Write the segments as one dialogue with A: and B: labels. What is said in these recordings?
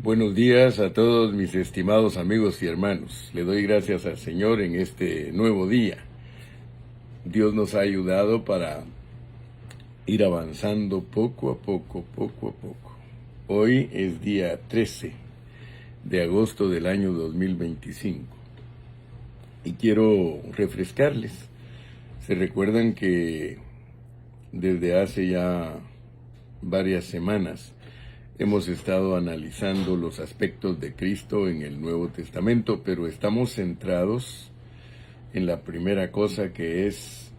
A: Buenos días a todos mis estimados amigos y hermanos. Le doy gracias al Señor en este nuevo día. Dios nos ha ayudado para ir avanzando poco a poco, poco a poco. Hoy es día 13 de agosto del año 2025 y quiero refrescarles. Se recuerdan que desde hace ya varias semanas hemos estado analizando los aspectos de Cristo en el Nuevo Testamento, pero estamos centrados en la primera cosa, que es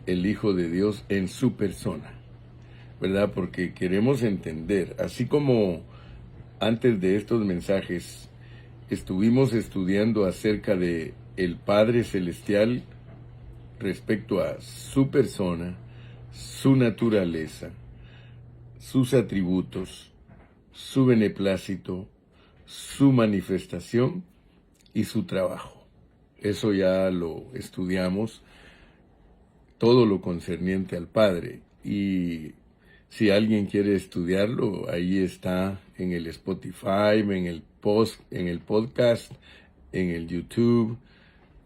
A: el Hijo de Dios en su persona, ¿verdad? Porque queremos entender, así como antes de estos mensajes estuvimos estudiando acerca de el Padre Celestial respecto a su persona, su naturaleza, sus atributos, su beneplácito, su manifestación y su trabajo. Eso ya lo estudiamos, todo lo concerniente al Padre. Y si alguien quiere estudiarlo, ahí está en el Spotify, en el podcast, en el YouTube.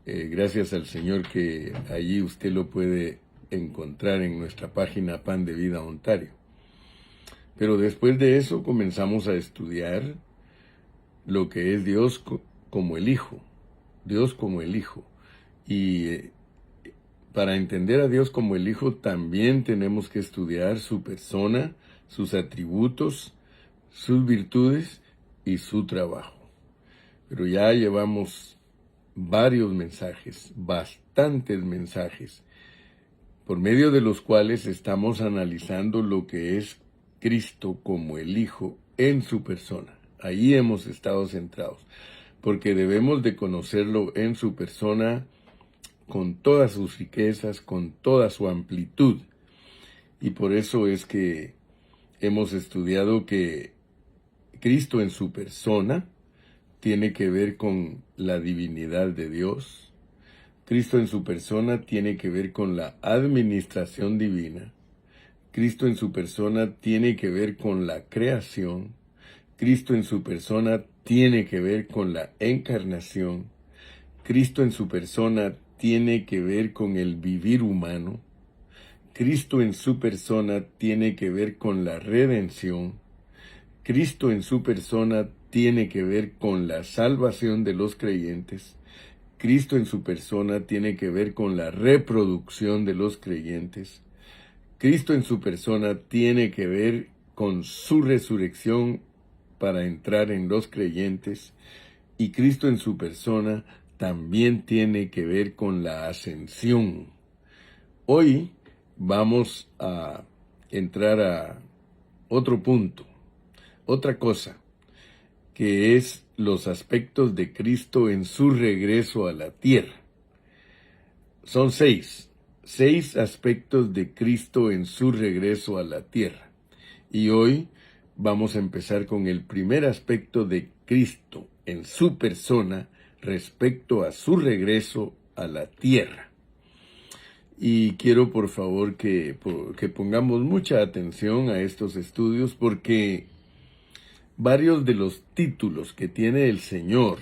A: Gracias al Señor que allí usted lo puede encontrar en nuestra página Pan de Vida Ontario. Pero después de eso comenzamos a estudiar lo que es Dios como el Hijo, Dios como el Hijo. Y para entender a Dios como el Hijo también tenemos que estudiar su persona, sus atributos, sus virtudes y su trabajo. Pero ya llevamos varios mensajes, bastantes mensajes, por medio de los cuales estamos analizando lo que es Cristo como el Hijo en su persona. Ahí hemos estado centrados, porque debemos de conocerlo en su persona, con todas sus riquezas, con toda su amplitud. Y por eso es que hemos estudiado que Cristo en su persona tiene que ver con la divinidad de Dios. Cristo en su persona tiene que ver con la administración divina. Cristo en su persona tiene que ver con la creación. Cristo en su persona tiene que ver con la encarnación. Cristo en su persona tiene que ver con el vivir humano. Cristo en su persona tiene que ver con la redención. Cristo en su persona tiene que ver con la salvación de los creyentes. Cristo en su persona tiene que ver con la reproducción de los creyentes. Cristo en su persona tiene que ver con su resurrección para entrar en los creyentes, y Cristo en su persona también tiene que ver con la ascensión. Hoy vamos a entrar a otro punto, otra cosa, que es los aspectos de Cristo en su regreso a la tierra. Son seis aspectos de Cristo en su regreso a la tierra. Y hoy vamos a empezar con el primer aspecto de Cristo en su persona respecto a su regreso a la tierra. Y quiero por favor que pongamos mucha atención a estos estudios, porque varios de los títulos que tiene el Señor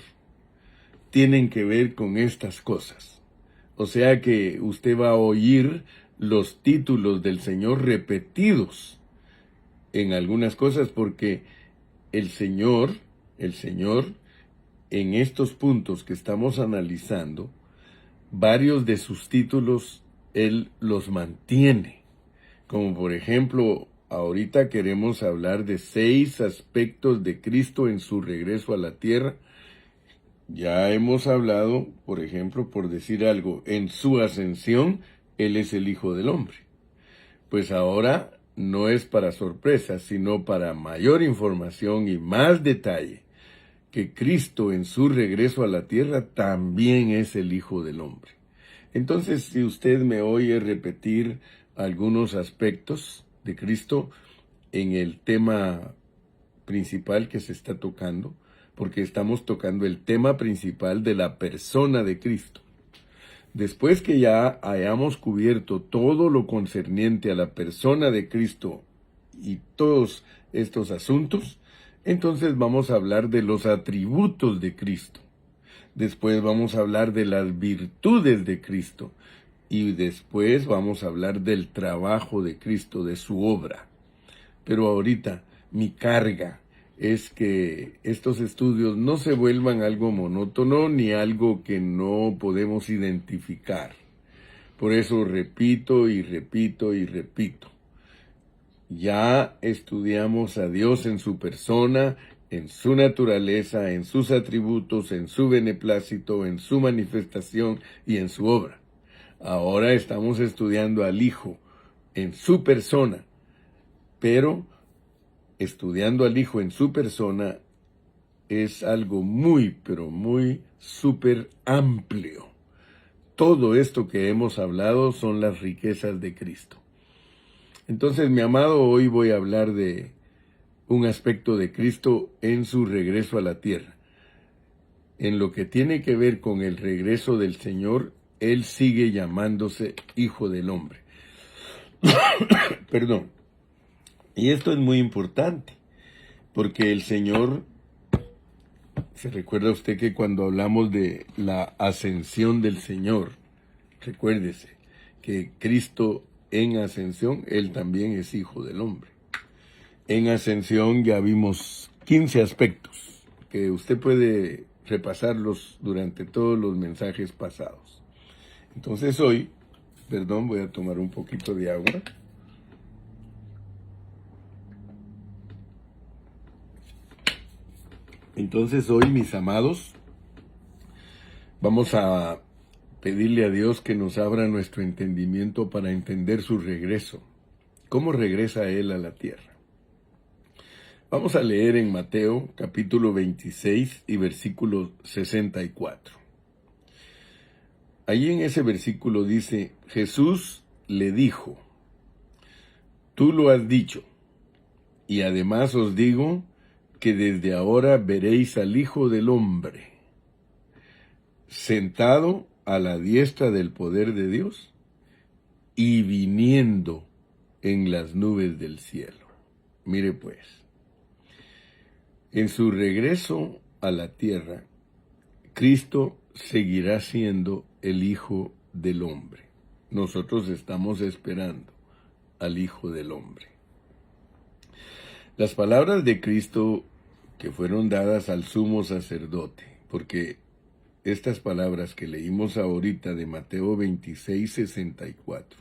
A: tienen que ver con estas cosas. O sea que usted va a oír los títulos del Señor repetidos en algunas cosas, porque el Señor, en estos puntos que estamos analizando, varios de sus títulos, Él los mantiene. Como por ejemplo, ahorita queremos hablar de 6 aspectos de Cristo en su regreso a la tierra. Ya hemos hablado, por ejemplo, por decir algo, en su ascensión, Él es el Hijo del Hombre. Pues ahora no es para sorpresa, sino para mayor información y más detalle, que Cristo en su regreso a la tierra también es el Hijo del Hombre. Entonces, si usted me oye repetir algunos aspectos de Cristo en el tema principal que se está tocando, porque estamos tocando el tema principal de la persona de Cristo. Después que ya hayamos cubierto todo lo concerniente a la persona de Cristo y todos estos asuntos, Entonces vamos a hablar de los atributos de Cristo. Después vamos a hablar de las virtudes de Cristo. Y después vamos a hablar del trabajo de Cristo, de su obra. Pero ahorita mi carga es que estos estudios no se vuelvan algo monótono ni algo que no podemos identificar. Por eso repito y repito y repito. Ya estudiamos a Dios en su persona, en su naturaleza, en sus atributos, en su beneplácito, en su manifestación y en su obra. Ahora estamos estudiando al Hijo en su persona, pero estudiando al Hijo en su persona es algo muy, pero muy súper amplio. Todo esto que hemos hablado son las riquezas de Cristo. Entonces, mi amado, hoy voy a hablar de un aspecto de Cristo en su regreso a la tierra. En lo que tiene que ver con el regreso del Señor, Él sigue llamándose Hijo del Hombre. Perdón. Y esto es muy importante, porque el Señor, ¿se recuerda usted que cuando hablamos de la ascensión del Señor, recuérdese que Cristo en ascensión, Él también es Hijo del Hombre? En ascensión ya vimos 15 aspectos que usted puede repasarlos durante todos los mensajes pasados. Entonces hoy, voy a tomar un poquito de agua. Entonces hoy, mis amados, vamos a pedirle a Dios que nos abra nuestro entendimiento para entender su regreso. ¿Cómo regresa Él a la tierra? Vamos a leer en Mateo capítulo 26 y versículo 64. Allí en ese versículo dice, Jesús le dijo, tú lo has dicho, y además os digo que desde ahora veréis al Hijo del Hombre sentado a la diestra del poder de Dios y viniendo en las nubes del cielo. Mire pues, en su regreso a la tierra, Cristo seguirá siendo el Hijo del Hombre. Nosotros estamos esperando al Hijo del Hombre. Las palabras de Cristo que fueron dadas al sumo sacerdote, porque estas palabras que leímos ahorita de Mateo 26, 64,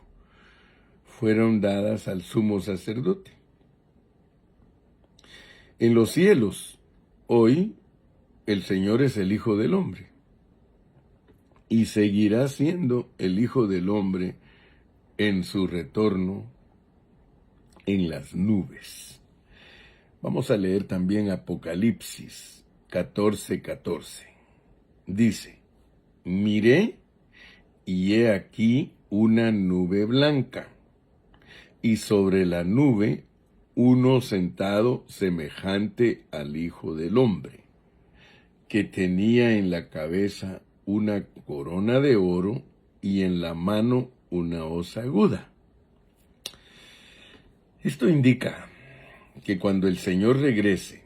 A: fueron dadas al sumo sacerdote. En los cielos, hoy, el Señor es el Hijo del Hombre y seguirá siendo el Hijo del Hombre en su retorno en las nubes. Vamos a leer también Apocalipsis 14:14. Dice, miré y he aquí una nube blanca, y sobre la nube uno sentado semejante al Hijo del Hombre, que tenía en la cabeza una corona de oro y en la mano una hoz aguda. Esto indica que cuando el Señor regrese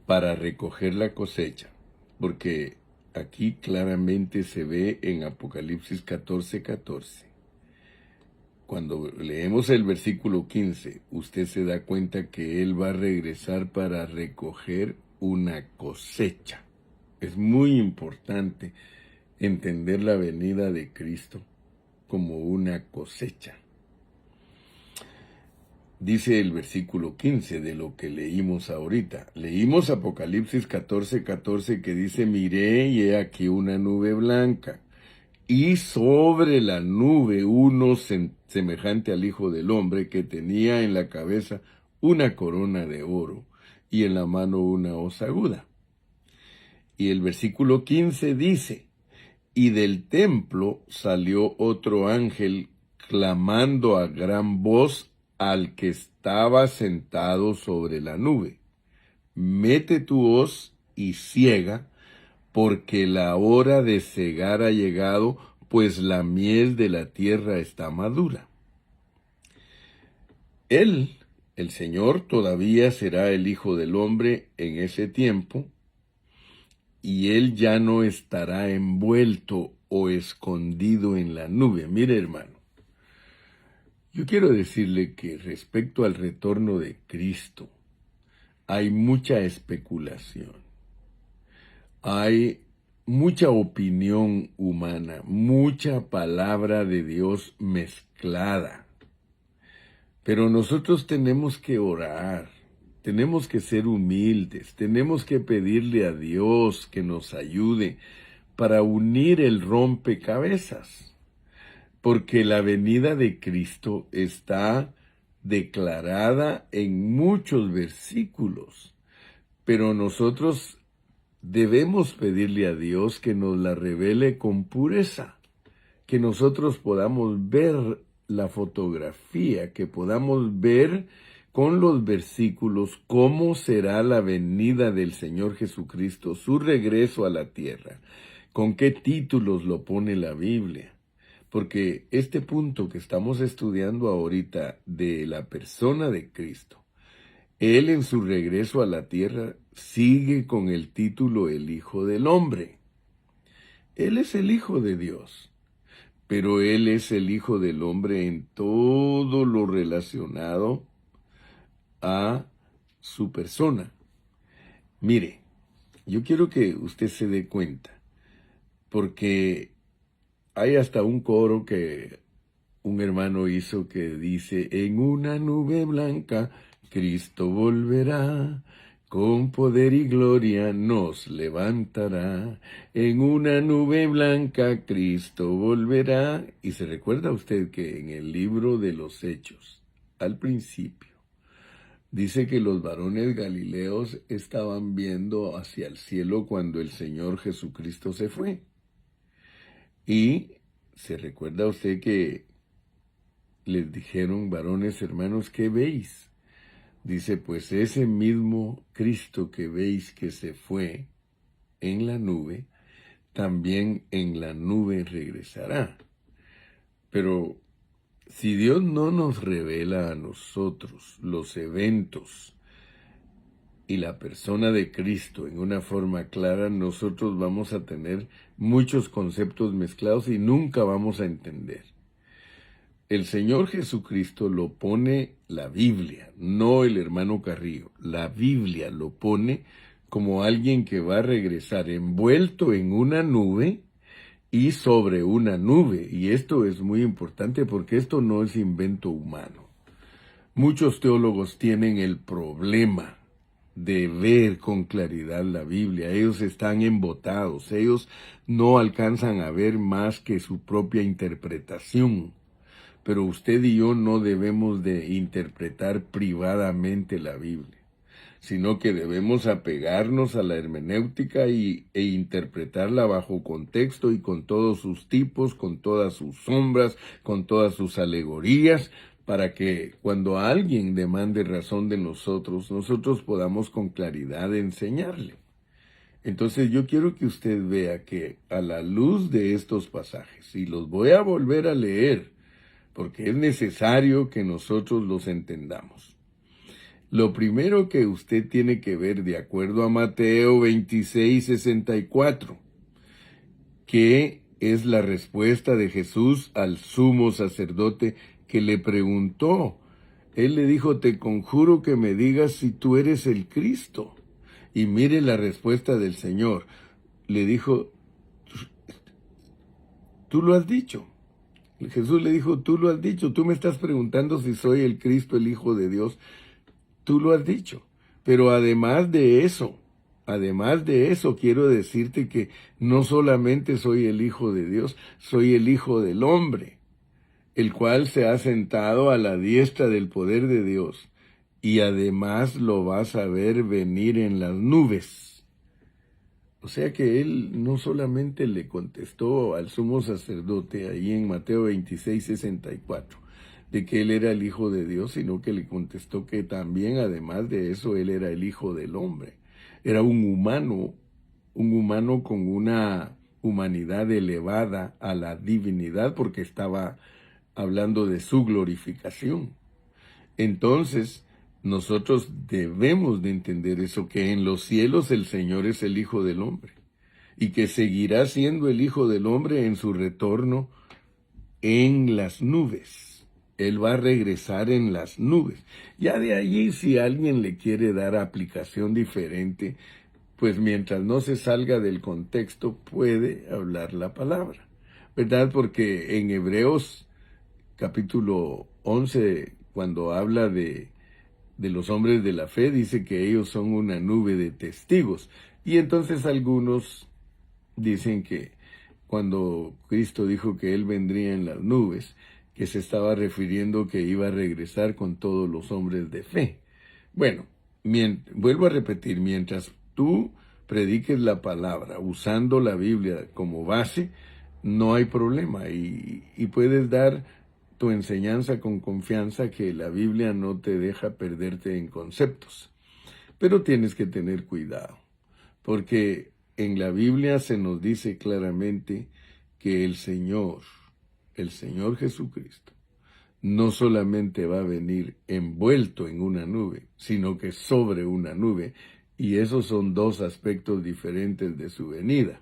A: para recoger la cosecha, porque aquí claramente se ve en Apocalipsis 14:14, cuando leemos el versículo 15, usted se da cuenta que Él va a regresar para recoger una cosecha. Es muy importante entender la venida de Cristo como una cosecha. Dice el versículo 15 de lo que leímos ahorita. Leímos Apocalipsis 14:14 que dice, miré y he aquí una nube blanca, y sobre la nube uno semejante al Hijo del Hombre, que tenía en la cabeza una corona de oro y en la mano una hoz aguda. Y el versículo 15 dice, y del templo salió otro ángel clamando a gran voz al que estaba sentado sobre la nube, mete tu hoz y ciega, porque la hora de cegar ha llegado, pues la miel de la tierra está madura. Él El Señor todavía será el Hijo del Hombre en ese tiempo, y Él ya no estará envuelto o escondido en la nube. Mire, hermano, yo quiero decirle que respecto al retorno de Cristo, hay mucha especulación, hay mucha opinión humana, mucha palabra de Dios mezclada. Pero nosotros tenemos que orar, tenemos que ser humildes, tenemos que pedirle a Dios que nos ayude para unir el rompecabezas, porque la venida de Cristo está declarada en muchos versículos, pero nosotros debemos pedirle a Dios que nos la revele con pureza, que nosotros podamos ver la fotografía, que podamos ver con los versículos cómo será la venida del Señor Jesucristo, su regreso a la tierra, con qué títulos lo pone la Biblia. Porque este punto que estamos estudiando ahorita de la persona de Cristo, Él en su regreso a la tierra sigue con el título el Hijo del Hombre. Él es el Hijo de Dios, pero Él es el Hijo del Hombre en todo lo relacionado a su persona. Mire, yo quiero que usted se dé cuenta, porque hay hasta un coro que un hermano hizo que dice: en una nube blanca Cristo volverá, con poder y gloria nos levantará. En una nube blanca Cristo volverá. Y se recuerda usted que en el libro de los Hechos, al principio, dice que los varones galileos estaban viendo hacia el cielo cuando el Señor Jesucristo se fue. Y se recuerda usted que les dijeron: varones hermanos, ¿qué veis? Dice: pues ese mismo Cristo que veis que se fue en la nube, también en la nube regresará. Pero si Dios no nos revela a nosotros los eventos y la persona de Cristo en una forma clara, nosotros vamos a tener muchos conceptos mezclados y nunca vamos a entender. El Señor Jesucristo lo pone la Biblia, no el hermano Carrillo. La Biblia lo pone como alguien que va a regresar envuelto en una nube y sobre una nube. Y esto es muy importante porque esto no es invento humano. Muchos teólogos tienen el problema de ver con claridad la Biblia. Ellos están embotados, ellos no alcanzan a ver más que su propia interpretación. Pero usted y yo no debemos de interpretar privadamente la Biblia, sino que debemos apegarnos a la hermenéutica e interpretarla bajo contexto y con todos sus tipos, con todas sus sombras, con todas sus alegorías, para que cuando alguien demande razón de nosotros, nosotros podamos con claridad enseñarle. Entonces yo quiero que usted vea que a la luz de estos pasajes, y los voy a volver a leer, porque es necesario que nosotros los entendamos. Lo primero que usted tiene que ver, de acuerdo a Mateo 26:64, que es la respuesta de Jesús al sumo sacerdote que le preguntó. Él le dijo: te conjuro que me digas si tú eres el Cristo. Y mire la respuesta del Señor. Le dijo: tú lo has dicho. Jesús le dijo: tú lo has dicho, tú me estás preguntando si soy el Cristo, el Hijo de Dios. Tú lo has dicho. Pero además de eso, quiero decirte que no solamente soy el Hijo de Dios, soy el Hijo del Hombre, el cual se ha sentado a la diestra del poder de Dios. Y además lo vas a ver venir en las nubes. O sea que él no solamente le contestó al sumo sacerdote ahí en Mateo 26:64 de que él era el Hijo de Dios, sino que le contestó que también, además de eso, él era el Hijo del Hombre. Era un humano con una humanidad elevada a la divinidad, porque estaba hablando de su glorificación. Entonces, nosotros debemos de entender eso, que en los cielos el Señor es el Hijo del Hombre y que seguirá siendo el Hijo del Hombre en su retorno en las nubes. Él va a regresar en las nubes. Ya de allí, si alguien le quiere dar aplicación diferente, pues mientras no se salga del contexto, puede hablar la palabra, ¿verdad? Porque en Hebreos capítulo 11, cuando habla de los hombres de la fe, dice que ellos son una nube de testigos. Y entonces algunos dicen que cuando Cristo dijo que Él vendría en las nubes, que se estaba refiriendo que iba a regresar con todos los hombres de fe. Bueno, vuelvo a repetir, mientras tú prediques la palabra usando la Biblia como base, no hay problema y puedes dar tu enseñanza con confianza, que la Biblia no te deja perderte en conceptos. Pero tienes que tener cuidado, porque en la Biblia se nos dice claramente que el Señor Jesucristo, no solamente va a venir envuelto en una nube, sino que sobre una nube, y esos son dos aspectos diferentes de su venida.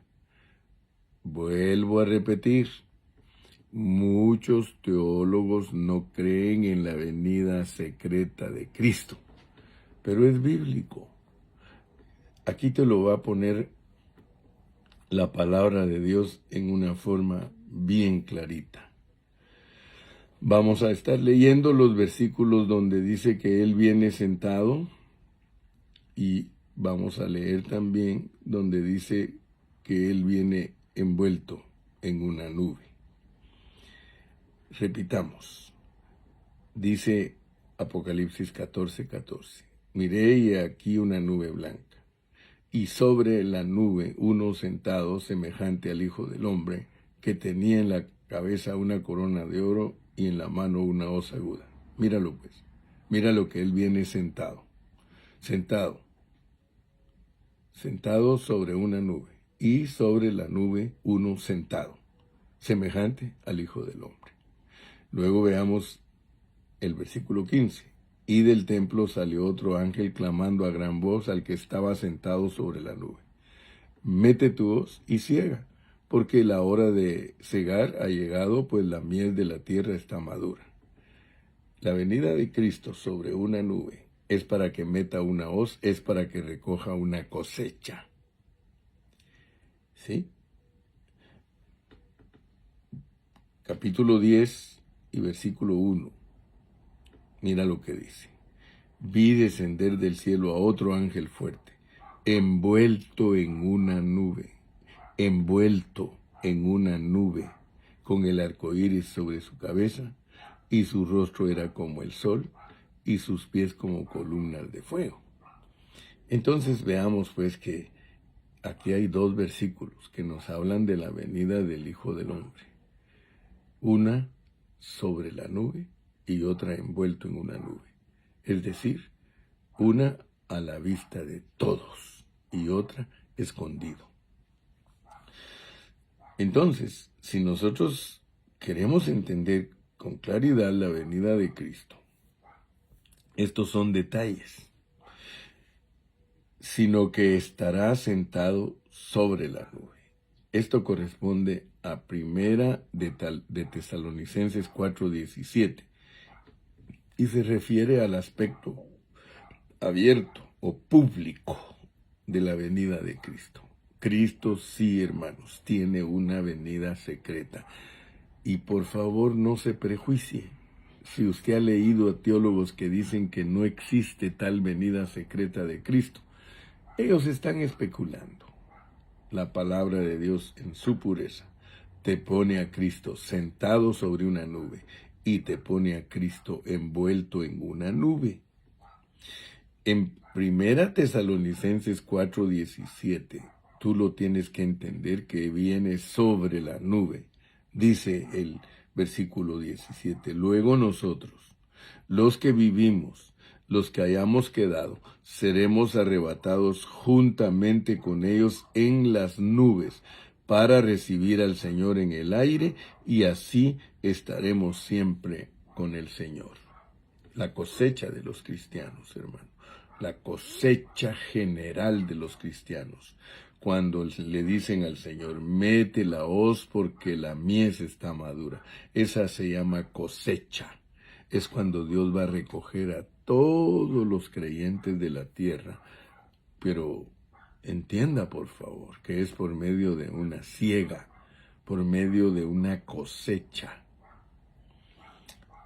A: Vuelvo a repetir, muchos teólogos no creen en la venida secreta de Cristo, pero es bíblico. Aquí te lo va a poner la palabra de Dios en una forma bien clarita. Vamos a estar leyendo los versículos donde dice que Él viene sentado, y vamos a leer también donde dice que Él viene envuelto en una nube. Repitamos. Dice Apocalipsis 14:14. Miré y aquí una nube blanca, y sobre la nube uno sentado semejante al Hijo del Hombre, que tenía en la cabeza una corona de oro y en la mano una hoz aguda. Míralo pues, mira lo que Él viene sentado sobre una nube, y sobre la nube uno sentado, semejante al Hijo del Hombre. Luego veamos el versículo 15. Y del templo salió otro ángel clamando a gran voz al que estaba sentado sobre la nube: mete tu hoz y ciega, porque la hora de cegar ha llegado, pues la miel de la tierra está madura. La venida de Cristo sobre una nube es para que meta una hoz, es para que recoja una cosecha. ¿Sí? Capítulo 10 y versículo 1. Mira lo que dice. Vi descender del cielo a otro ángel fuerte, envuelto en una nube, con el arco iris sobre su cabeza, y su rostro era como el sol, y sus pies como columnas de fuego. Entonces veamos pues que aquí hay dos versículos que nos hablan de la venida del Hijo del Hombre. Una sobre la nube y otra envuelto en una nube. Es decir, una a la vista de todos y otra escondido. Entonces, si nosotros queremos entender con claridad la venida de Cristo, estos son detalles, sino que estará sentado sobre la nube. Esto corresponde a Primera de Tesalonicenses 4:17 y se refiere al aspecto abierto o público de la venida de Cristo. Cristo, sí, hermanos, tiene una venida secreta. Y por favor, no se prejuicie. Si usted ha leído a teólogos que dicen que no existe tal venida secreta de Cristo, ellos están especulando. La palabra de Dios en su pureza te pone a Cristo sentado sobre una nube y te pone a Cristo envuelto en una nube. En Primera Tesalonicenses 4:17, tú lo tienes que entender que viene sobre la nube. Dice el versículo 17, luego nosotros, los que vivimos, los que hayamos quedado, seremos arrebatados juntamente con ellos en las nubes para recibir al Señor en el aire, y así estaremos siempre con el Señor. la cosecha de los cristianos, hermano, la cosecha general de los cristianos. Cuando le dicen al Señor, mete la hoz porque la mies está madura. Esa se llama cosecha. Es cuando Dios va a recoger a todos los creyentes de la tierra. Pero entienda, por favor, que es por medio de una siega, por medio de una cosecha.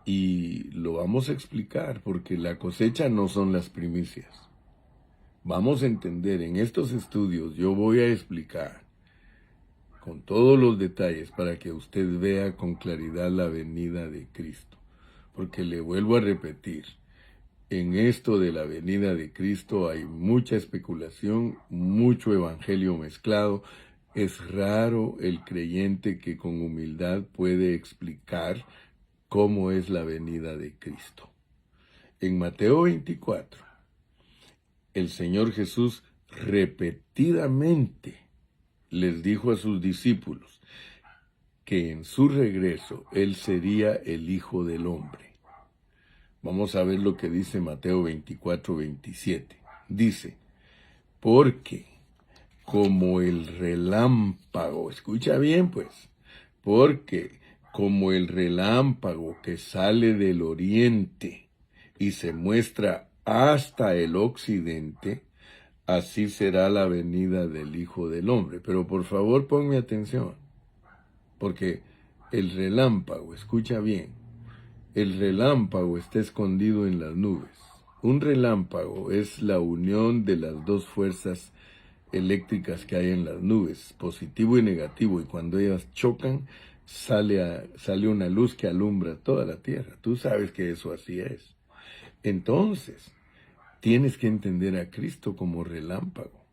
A: Y lo vamos a explicar, porque la cosecha no son las primicias. Vamos a entender, en estos estudios yo voy a explicar con todos los detalles para que usted vea con claridad la venida de Cristo. Porque le vuelvo a repetir, en esto de la venida de Cristo hay mucha especulación, mucho evangelio mezclado. Es raro el creyente que con humildad puede explicar cómo es la venida de Cristo. En Mateo 24, el Señor Jesús repetidamente les dijo a sus discípulos que en su regreso Él sería el Hijo del Hombre. Vamos a ver lo que dice Mateo 24, 27. Dice, porque como el relámpago, escucha bien pues, porque como el relámpago que sale del oriente y se muestra hasta el occidente, así será la venida del Hijo del Hombre. Pero por favor ponme atención, porque el relámpago, escucha bien, el relámpago está escondido en las nubes. Un relámpago es la unión de las dos fuerzas eléctricas que hay en las nubes, positivo y negativo, y cuando ellas chocan, sale una luz que alumbra toda la tierra. Tú sabes que eso así es. Entonces, tienes que entender a Cristo como relámpago.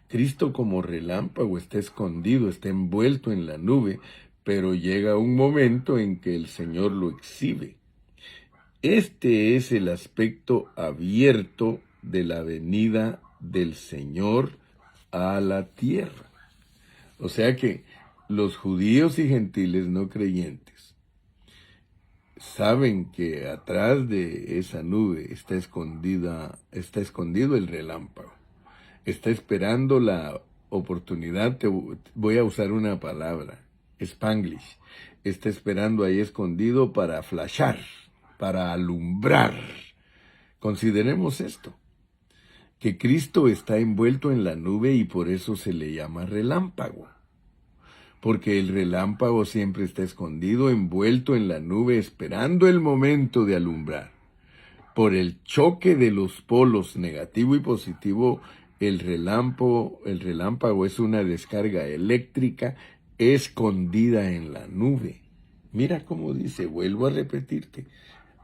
A: Cristo como relámpago está escondido, está envuelto en la nube, pero llega un momento en que el Señor lo exhibe. Este es el aspecto abierto de la venida del Señor a la tierra. O sea que los judíos y gentiles no creyentes saben que atrás de esa nube está escondido el relámpago. Está esperando la oportunidad, voy a usar una palabra, Spanglish. Está esperando ahí escondido para flashar, para alumbrar. Consideremos esto, que Cristo está envuelto en la nube y por eso se le llama relámpago. Porque el relámpago siempre está escondido, envuelto en la nube, esperando el momento de alumbrar. Por el choque de los polos negativo y positivo, el relámpago es una descarga eléctrica escondida en la nube. Mira cómo dice, vuelvo a repetirte,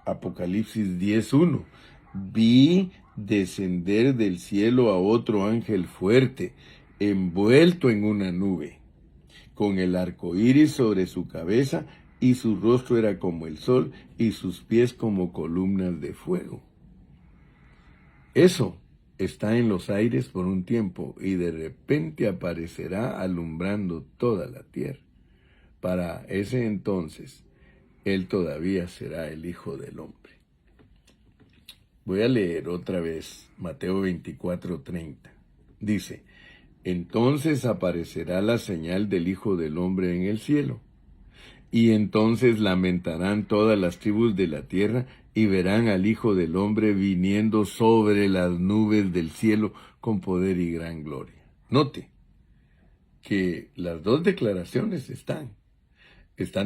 A: Apocalipsis 10:1. Vi descender del cielo a otro ángel fuerte, envuelto en una nube, con el arco iris sobre su cabeza, y su rostro era como el sol, y sus pies como columnas de fuego. Eso está en los aires por un tiempo, y de repente aparecerá alumbrando toda la tierra. Para ese entonces, Él todavía será el Hijo del Hombre. Voy a leer otra vez Mateo 24:30. Dice, entonces aparecerá la señal del Hijo del Hombre en el cielo. Y entonces lamentarán todas las tribus de la tierra y verán al Hijo del Hombre viniendo sobre las nubes del cielo con poder y gran gloria. Note que las dos declaraciones están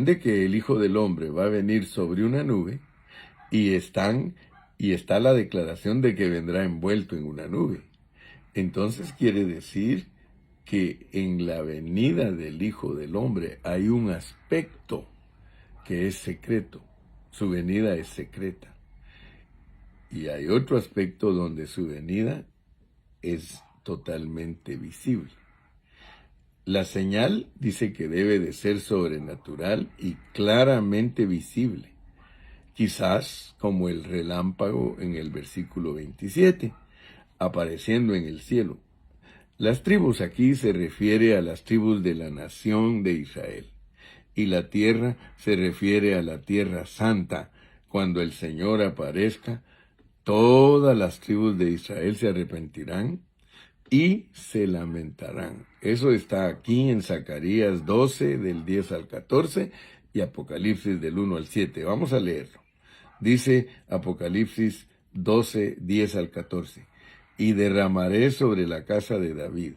A: de que el Hijo del Hombre va a venir sobre una nube y está la declaración de que vendrá envuelto en una nube. Entonces quiere decir que en la venida del Hijo del Hombre hay un aspecto que es secreto. Su venida es secreta. Y hay otro aspecto donde su venida es totalmente visible. La señal dice que debe de ser sobrenatural y claramente visible, quizás como el relámpago en el versículo 27, apareciendo en el cielo. Las tribus aquí se refiere a las tribus de la nación de Israel, y la tierra se refiere a la tierra santa, cuando el Señor aparezca, todas las tribus de Israel se arrepentirán y se lamentarán. Eso está aquí en Zacarías 12, del 10 al 14, y Apocalipsis del 1 al 7. Vamos a leerlo. Dice Apocalipsis 12, 10 al 14. Y derramaré sobre la casa de David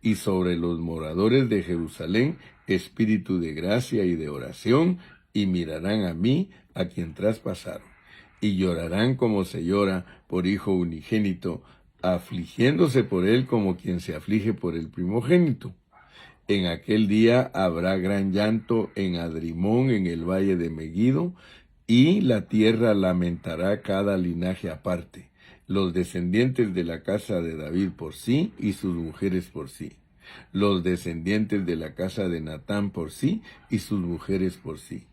A: y sobre los moradores de Jerusalén espíritu de gracia y de oración, y mirarán a mí, a quien traspasaron, y llorarán como se llora por hijo unigénito, afligiéndose por él como quien se aflige por el primogénito. En aquel día habrá gran llanto en Adrimón, en el valle de Megiddo, y la tierra lamentará cada linaje aparte, los descendientes de la casa de David por sí y sus mujeres por sí, los descendientes de la casa de Natán por sí y sus mujeres por sí,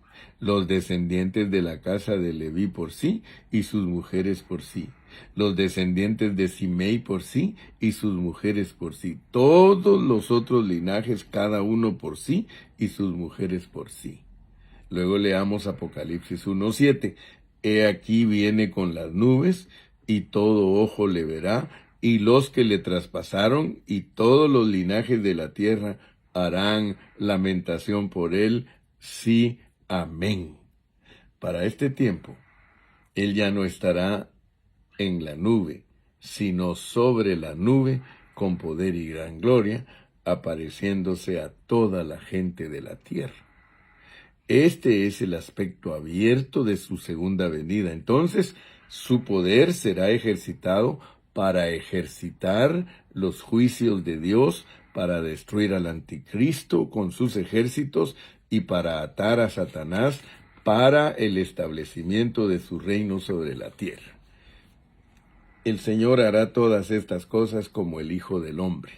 A: los descendientes de la casa de Leví por sí y sus mujeres por sí, los descendientes de Simei por sí y sus mujeres por sí, todos los otros linajes cada uno por sí y sus mujeres por sí. Luego leamos Apocalipsis 1:7. He aquí viene con las nubes, y todo ojo le verá, y los que le traspasaron, y todos los linajes de la tierra harán lamentación por él. Sí, amén. Para este tiempo, él ya no estará en la nube, sino sobre la nube, con poder y gran gloria, apareciéndose a toda la gente de la tierra. Este es el aspecto abierto de su segunda venida. Entonces, su poder será ejercitado para ejercitar los juicios de Dios, para destruir al anticristo con sus ejércitos y para atar a Satanás para el establecimiento de su reino sobre la tierra. El Señor hará todas estas cosas como el Hijo del Hombre.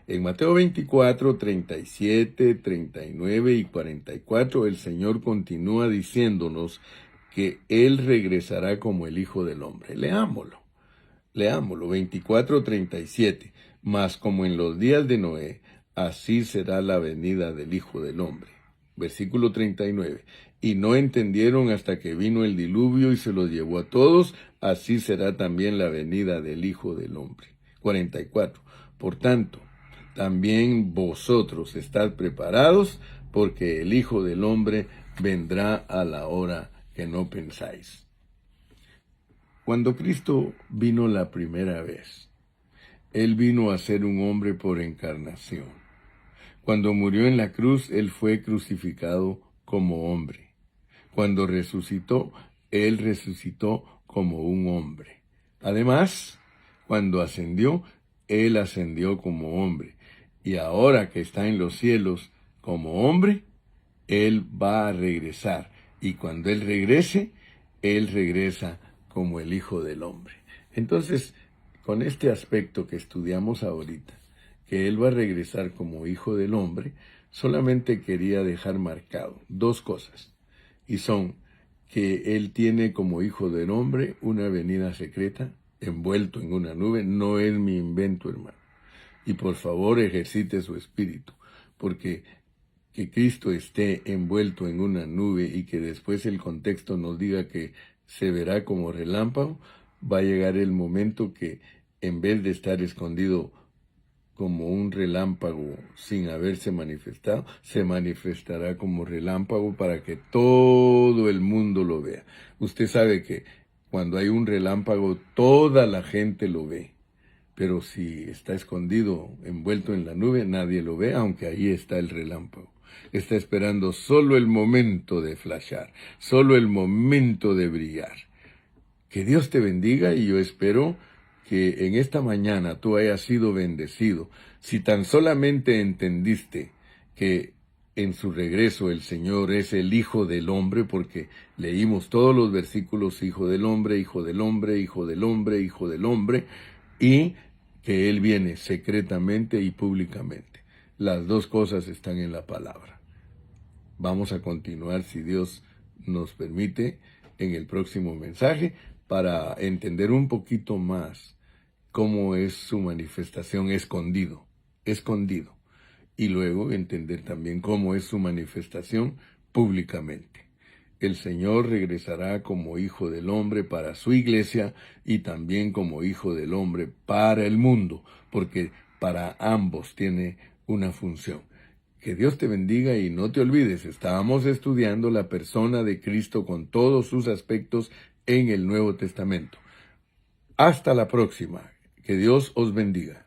A: En Mateo 24, 37, 39 y 44, el Señor continúa diciéndonos que Él regresará como el Hijo del Hombre. Leámoslo, 24, 37. Mas como en los días de Noé, así será la venida del Hijo del Hombre. Versículo 39. Y no entendieron hasta que vino el diluvio y se los llevó a todos, así será también la venida del Hijo del Hombre. 44. Por tanto, también vosotros estad preparados, porque el Hijo del Hombre vendrá a la hora que no pensáis. Cuando Cristo vino la primera vez, Él vino a ser un hombre por encarnación. Cuando murió en la cruz, Él fue crucificado como hombre. Cuando resucitó, Él resucitó como un hombre. Además, cuando ascendió, Él ascendió como hombre. Y ahora que está en los cielos como hombre, Él va a regresar. Y cuando Él regresa como el Hijo del Hombre. Entonces, con este aspecto que estudiamos ahorita, que Él va a regresar como Hijo del Hombre, solamente quería dejar marcado dos cosas. Y son que Él tiene como Hijo del Hombre una venida secreta, envuelto en una nube. No es mi invento, hermano. Y por favor ejercite su espíritu, porque que Cristo esté envuelto en una nube y que después el contexto nos diga que se verá como relámpago, va a llegar el momento que en vez de estar escondido como un relámpago sin haberse manifestado, se manifestará como relámpago para que todo el mundo lo vea. Usted sabe que cuando hay un relámpago, toda la gente lo ve. Pero si está escondido, envuelto en la nube, nadie lo ve, aunque ahí está el relámpago. Está esperando solo el momento de flashar, solo el momento de brillar. Que Dios te bendiga, y yo espero que en esta mañana tú hayas sido bendecido. Si tan solamente entendiste que en su regreso el Señor es el Hijo del Hombre, porque leímos todos los versículos, Hijo del Hombre, Hijo del Hombre, Hijo del Hombre, Hijo del Hombre, y que Él viene secretamente y públicamente. Las dos cosas están en la palabra. Vamos a continuar, si Dios nos permite, en el próximo mensaje, para entender un poquito más cómo es su manifestación escondido, y luego entender también cómo es su manifestación públicamente. el Señor regresará como Hijo del Hombre para su iglesia y también como Hijo del Hombre para el mundo, porque para ambos tiene una función. Que Dios te bendiga y no te olvides, estábamos estudiando la persona de Cristo con todos sus aspectos en el Nuevo Testamento. Hasta la próxima. Que Dios os bendiga.